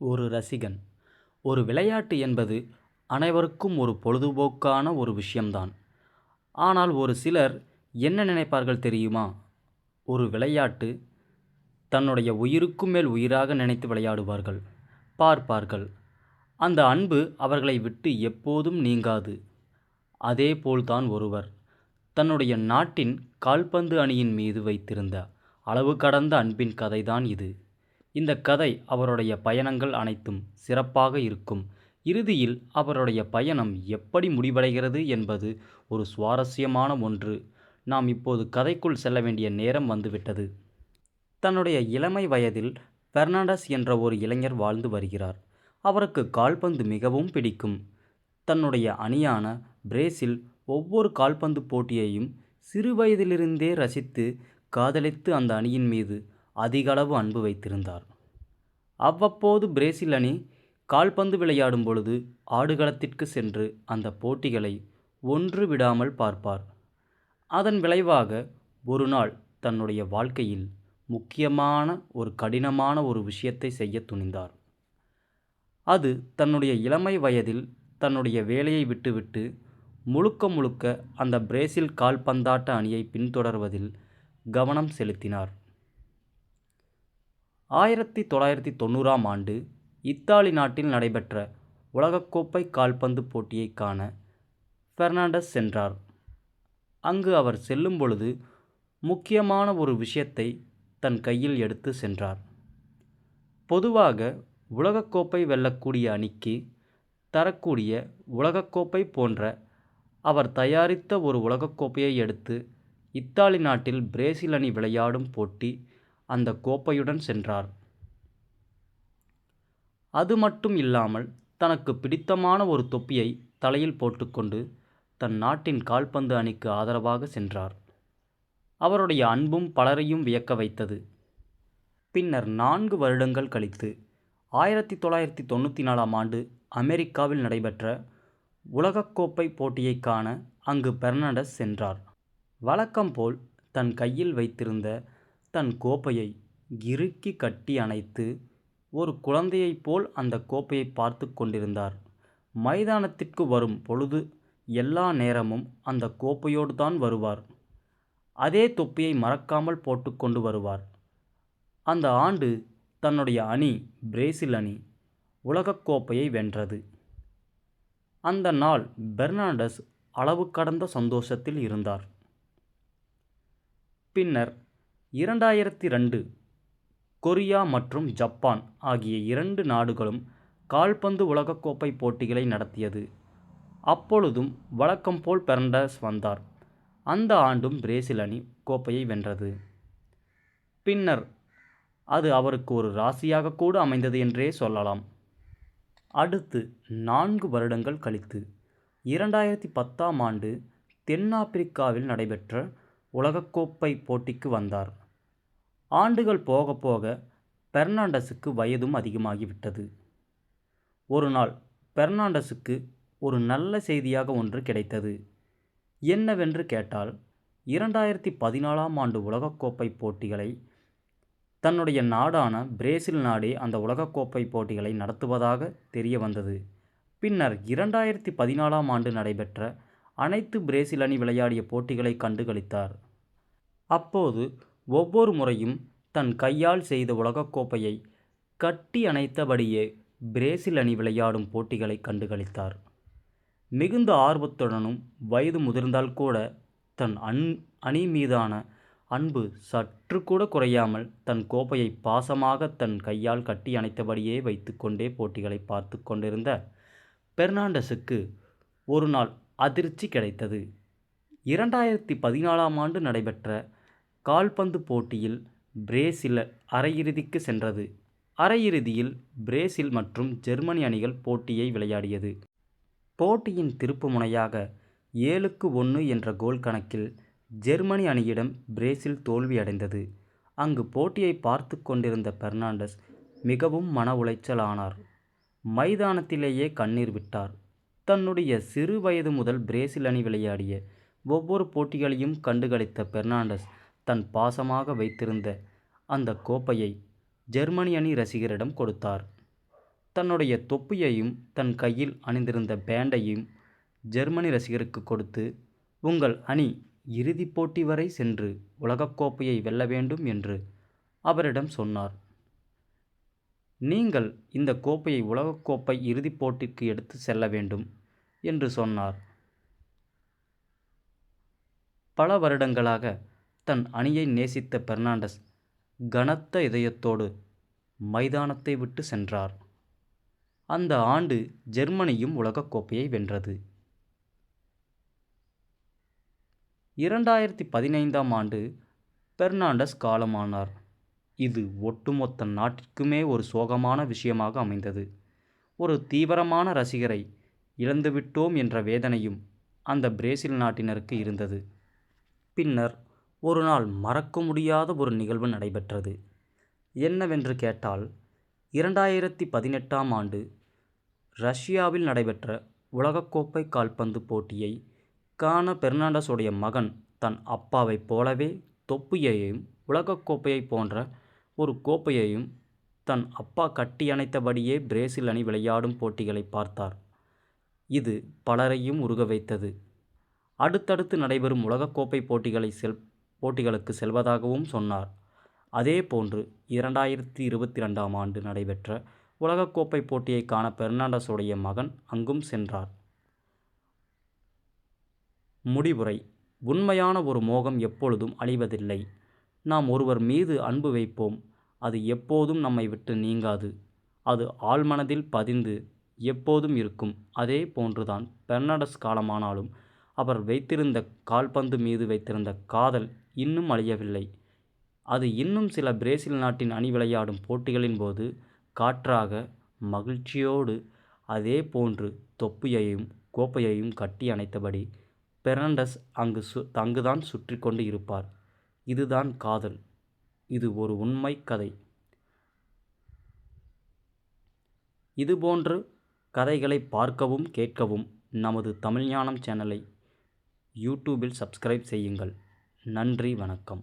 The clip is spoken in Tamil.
ஒரு ரசிகன். ஒரு விளையாட்டு என்பது அனைவருக்கும் ஒரு பொழுதுபோக்கான ஒரு விஷயம்தான். ஆனால் ஒரு சிலர் என்ன நினைப்பார்கள் தெரியுமா? ஒரு விளையாட்டு தன்னுடைய உயிருக்கும் மேல் உயிராக நினைத்து விளையாடுவார்கள், பார்ப்பார்கள். அந்த அன்பு அவர்களை விட்டு எப்போதும் நீங்காது. அதேபோல்தான் ஒருவர் தன்னுடைய நாட்டின் கால்பந்து அணியின் மீது வைத்திருந்த அளவு கடந்த அன்பின் கதைதான் இது. இந்த கதை அவருடைய பயணங்கள் அனைத்தும் சிறப்பாக இருக்கும். இறுதியில் அவருடைய பயணம் எப்படி முடிவடைகிறது என்பது ஒரு சுவாரஸ்யமான ஒன்று. நாம் இப்போது கதைக்குள் செல்ல வேண்டிய நேரம் வந்துவிட்டது. தன்னுடைய இளமை வயதில் பெர்னாண்டஸ் என்ற ஒரு இளைஞர் வாழ்ந்து வருகிறார். அவருக்கு கால்பந்து மிகவும் பிடிக்கும். தன்னுடைய அணியான பிரேசில் ஒவ்வொரு கால்பந்து போட்டியையும் சிறு வயதிலிருந்தே ரசித்து காதலித்து அந்த அணியின் மீது அதிகளவு அன்பு வைத்திருந்தார். அவ்வப்போது பிரேசில் அணி கால்பந்து விளையாடும் பொழுது ஆடுகளத்திற்கு சென்று அந்த போட்டிகளை ஒன்று விடாமல் பார்ப்பார். அதன் விளைவாக ஒரு நாள் தன்னுடைய வாழ்க்கையில் முக்கியமான ஒரு கடினமான ஒரு விஷயத்தை செய்ய துணிந்தார். அது தன்னுடைய இளமை வயதில் தன்னுடைய வேலையை விட்டுவிட்டு முழுக்க முழுக்க அந்த பிரேசில் கால்பந்தாட்ட அணியை பின்தொடர்வதில் கவனம் செலுத்தினார். 1990ஆம் ஆண்டு இத்தாலி நாட்டில் நடைபெற்ற உலகக்கோப்பை கால்பந்து போட்டியை காண பெர்னாண்டஸ் சென்றார். அங்கு அவர் செல்லும் பொழுது முக்கியமான ஒரு விஷயத்தை தன் கையில் எடுத்து சென்றார். பொதுவாக உலகக்கோப்பை வெல்லக்கூடிய அணிக்கு தரக்கூடிய உலகக்கோப்பை போன்ற அவர் தயாரித்த ஒரு உலகக்கோப்பையை எடுத்து இத்தாலி நாட்டில் பிரேசில் அணி விளையாடும் போட்டி அந்த கோப்பையுடன் சென்றார். அது மட்டும் இல்லாமல் தனக்கு பிடித்தமான ஒரு தொப்பியை தலையில் போட்டுக்கொண்டு தன் நாட்டின் கால்பந்து அணிக்கு ஆதரவாக சென்றார். அவருடைய அன்பும் பலரையும் வியக்க வைத்தது. பின்னர் 4 வருடங்கள் கழித்து 1994ஆம் ஆண்டு அமெரிக்காவில் நடைபெற்ற உலகக்கோப்பை போட்டியை காண அங்கு பெர்னாண்டஸ் சென்றார். வழக்கம் போல் தன் கையில் வைத்திருந்த தன் கோப்பையை இறுக்கி கட்டி அணைத்து ஒரு குழந்தையைப் போல் அந்த கோப்பையை பார்த்து கொண்டிருந்தார். மைதானத்திற்கு வரும் பொழுது எல்லா நேரமும் அந்த கோப்பையோடு தான் வருவார். அதே தொப்பியை மறக்காமல் போட்டுக்கொண்டு வருவார். அந்த ஆண்டு தன்னுடைய அணி பிரேசில் அணி உலகக்கோப்பையை வென்றது. அந்த நாள் பெர்னாண்டஸ் அளவு கடந்த சந்தோஷத்தில் இருந்தார். பின்னர் 2002 கொரியா மற்றும் ஜப்பான் ஆகிய 2 நாடுகளும் கால்பந்து உலகக்கோப்பை போட்டிகளை நடத்தியது. அப்பொழுதும் வழக்கம் போல் பெர்னாண்டஸ் வந்தார். அந்த ஆண்டும் பிரேசில் அணி கோப்பையை வென்றது. பின்னர் அது அவருக்கு ஒரு ராசியாக கூட அமைந்தது என்றே சொல்லலாம். அடுத்து 4 வருடங்கள் கழித்து 2010ஆம் ஆண்டு தென்னாப்பிரிக்காவில் நடைபெற்ற உலகக்கோப்பை போட்டிக்கு வந்தார். ஆண்டுகள் போக போக பெர்னாண்டஸுக்கு வயதும் அதிகமாகிவிட்டது. ஒரு நாள் பெர்னாண்டஸுக்கு ஒரு நல்ல செய்தியாக ஒன்று கிடைத்தது. என்னவென்று கேட்டால் 2014ஆம் ஆண்டு உலகக்கோப்பை போட்டிகளை தன்னுடைய நாடான பிரேசில் நாடே அந்த உலகக்கோப்பை போட்டிகளை நடத்துவதாக தெரிய வந்தது. பின்னர் 2014ஆம் ஆண்டு நடைபெற்ற அனைத்து பிரேசில் அணி விளையாடிய போட்டிகளை கண்டு களித்தார். அப்போது ஒவ்வொரு முறையும் தன் கையால் செய்த உலகக்கோப்பையை கட்டி அணைத்தபடியே பிரேசில் அணி விளையாடும் போட்டிகளை கண்டு களித்தார். மிகுந்த ஆர்வத்துடனும் வயது முதிர்ந்தால் கூட தன் அணி மீதான அன்பு சற்று கூட குறையாமல் தன் கோப்பையை பாசமாக தன் கையால் கட்டி அணைத்தபடியே வைத்து கொண்டே போட்டிகளை பார்த்து கொண்டிருந்த பெர்னாண்டஸுக்கு ஒரு நாள் அதிர்ச்சி கிடைத்தது. 2014ஆம் ஆண்டு நடைபெற்ற கால்பந்து போட்டியில் பிரேசில் அரையிறுதிக்கு சென்றது. அரையிறுதியில் பிரேசில் மற்றும் ஜெர்மனி அணிகள் போட்டியை விளையாடியது. போட்டியின் திருப்பு முனையாக 7-1 என்ற கோல் கணக்கில் ஜெர்மனி அணியிடம் பிரேசில் தோல்வியடைந்தது. அங்கு போட்டியை பார்த்து கொண்டிருந்த பெர்னாண்டஸ் மிகவும் மன உளைச்சல் ஆனார். மைதானத்திலேயே கண்ணீர் விட்டார். தன்னுடைய சிறு வயது முதல் பிரேசில் அணி விளையாடிய ஒவ்வொரு போட்டிகளையும் கண்டுகளித்த பெர்னாண்டஸ் தன் பாசமாக வைத்திருந்த அந்த கோப்பையை ஜெர்மனி அணி ரசிகரிடம் கொடுத்தார். தன்னுடைய தொப்பியையும் தன் கையில் அணிந்திருந்த பேண்டையும் ஜெர்மனி ரசிகருக்கு கொடுத்து, உங்கள் அணி இறுதிப் போட்டி வரை சென்று உலகக்கோப்பையை வெல்ல வேண்டும் என்று அவரிடம் சொன்னார். நீங்கள் இந்த கோப்பையை உலகக்கோப்பை இறுதிப் போட்டிக்கு எடுத்து செல்ல வேண்டும் என்று சொன்னார். பல வருடங்களாக தன் அணியை நேசித்த பெர்னாண்டஸ் கனத்த இதயத்தோடு மைதானத்தை விட்டு சென்றார். அந்த ஆண்டு ஜெர்மனியும் உலகக்கோப்பையை வென்றது. 2015ஆம் ஆண்டு பெர்னாண்டஸ் காலமானார். இது ஒட்டுமொத்த நாட்டிற்குமே ஒரு சோகமான விஷயமாக அமைந்தது. ஒரு தீவிரமான ரசிகரை இழந்துவிட்டோம் என்ற வேதனையும் அந்த பிரேசில் நாட்டினருக்கு இருந்தது. பின்னர் ஒரு நாள் மறக்க முடியாத ஒரு நிகழ்வு நடைபெற்றது. என்னவென்று கேட்டால், 2018ஆம் ஆண்டு ரஷ்யாவில் நடைபெற்ற உலகக்கோப்பை கால்பந்து போட்டியை காண பெர்னாண்டஸுடைய மகன் தன் அப்பாவைப் போலவே தொப்பியையும் உலகக்கோப்பையை போன்ற ஒரு கோப்பையையும் தன் அப்பா கட்டியணைத்தபடியே பிரேசில் அணி விளையாடும் போட்டிகளை பார்த்தார். இது பலரையும் உருக வைத்தது. அடுத்தடுத்து நடைபெறும் உலகக்கோப்பை போட்டிகளுக்கு செல்வதாகவும் சொன்னார். அதேபோன்று 2022ஆம் ஆண்டு நடைபெற்ற உலகக்கோப்பை போட்டியை காண பெர்னாண்டஸுடைய மகன் அங்கும் சென்றார். முடிவுரை: உண்மையான ஒரு மோகம் எப்பொழுதும் அழிவதில்லை. நாம் ஒருவர் மீது அன்பு வைப்போம். அது எப்போதும் நம்மை விட்டு நீங்காது. அது ஆழ்மனதில் பதிந்து எப்போதும் இருக்கும். அதே போன்றுதான் பெர்னாண்டஸ் காலமானாலும் அவர் வைத்திருந்த கால்பந்து மீது வைத்திருந்த காதல் இன்னும் அழியவில்லை. அது இன்னும் சில பிரேசில் நாட்டின் அணி விளையாடும் போட்டிகளின் போது காற்றாக மகிழ்ச்சியோடு அதே போன்று தொப்பியையும் கோப்பையையும் கட்டி அணைத்தபடி பெர்னாண்டஸ் அங்குதான் சுற்றி கொண்டு இருப்பார். இதுதான் காதல். இது ஒரு உண்மை கதை. இதுபோன்று கதைகளை பார்க்கவும் கேட்கவும் நமது தமிழ்ஞானம் சேனலை யூடியூபில் சப்ஸ்கிரைப் செய்யுங்கள். நன்றி, வணக்கம்.